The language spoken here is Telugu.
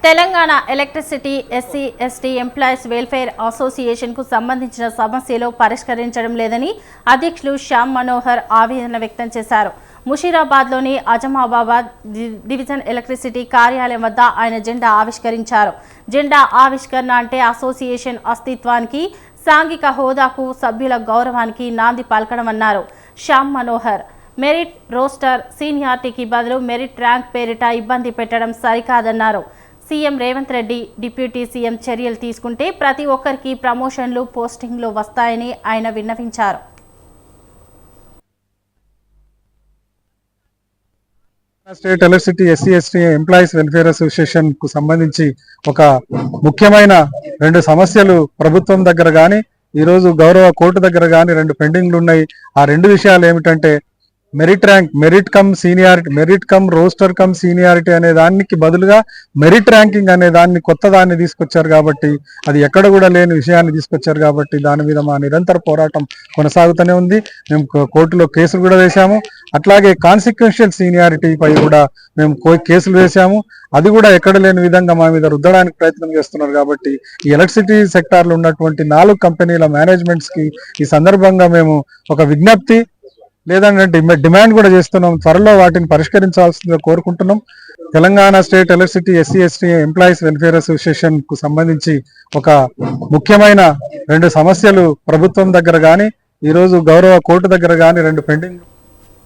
Telangana electricity SC ST employees welfare అసోసియేషన్కు సంబంధించిన సమస్యలు పరిష్కరించడం లేదని అధ్యక్షులు శ్యామ్ మనోహర్ ఆవేదన వ్యక్తం చేశారు. ముషీరాబాద్లోని అజమాబాద్ డివిజన్ ఎలక్ట్రిసిటీ కార్యాలయం వద్ద ఆయన జెండా ఆవిష్కరించారు. జెండా ఆవిష్కరణ అంటే అసోసియేషన్ అస్తిత్వానికి, సాంఘిక హోదాకు, సభ్యుల గౌరవానికి నాంది పలకడమన్నారు. శ్యామ్ మనోహర్ మెరిట్ రోస్టర్ సీనియారిటీకి బదులు మెరిట్ ర్యాంక్ పేరిట ఇబ్బంది పెట్టడం సరికాదన్నారు. CM Revanth Reddy deputy CM చర్యలు తీసుకుంటే ప్రతి ఒక్కరికి ప్రమోషన్లు, పోస్టింగ్లు వస్తాయని ఆయన విన్నవించారు. State electricity SC ST employees welfare association కు సంబంధించి ఒక ముఖ్యమైన రెండు సమస్యలు ప్రభుత్వం దగ్గర కానీ ఈరోజు గౌరవ కోర్టు దగ్గర కానీ రెండు పెండింగ్లు ఉన్నాయి. ఆ రెండు విషయాలు ఏమిటంటే merit rank, merit come seniority, merit come roster come seniority అనే దానికి బదులుగా మెరిట్ ర్యాంకింగ్ అనే దాన్ని కొత్త దాన్ని తీసుకొచ్చారు కాబట్టి, అది ఎక్కడ కూడా లేని విషయాన్ని తీసుకొచ్చారు కాబట్టి దాని మీద మా నిరంతర పోరాటం కొనసాగుతూనే ఉంది. మేము కోర్టులో కేసులు కూడా వేశాము. అట్లాగే కాన్సిక్వెన్షియల్ సీనియారిటీ పై కూడా మేము కేసులు వేశాము. అది కూడా ఎక్కడ లేని విధంగా మా మీద రుద్దడానికి ప్రయత్నం చేస్తున్నారు. కాబట్టి ఈ ఎలక్ట్రిసిటీ సెక్టార్లో ఉన్నటువంటి 4 కంపెనీల మేనేజ్మెంట్స్ కి ఈ సందర్భంగా మేము ఒక విజ్ఞప్తి లేదంటే డిమాండ్ కూడా చేస్తున్నాం. త్వరలో వాటిని పరిష్కరించాల్సిందిగా కోరుకుంటున్నాం. Telangana state electricity SC ST employees welfare association కు సంబంధించి ఒక ముఖ్యమైన రెండు సమస్యలు ప్రభుత్వం దగ్గర కానీ ఈరోజు గౌరవ కోర్టు దగ్గర కానీ రెండు పెండింగ్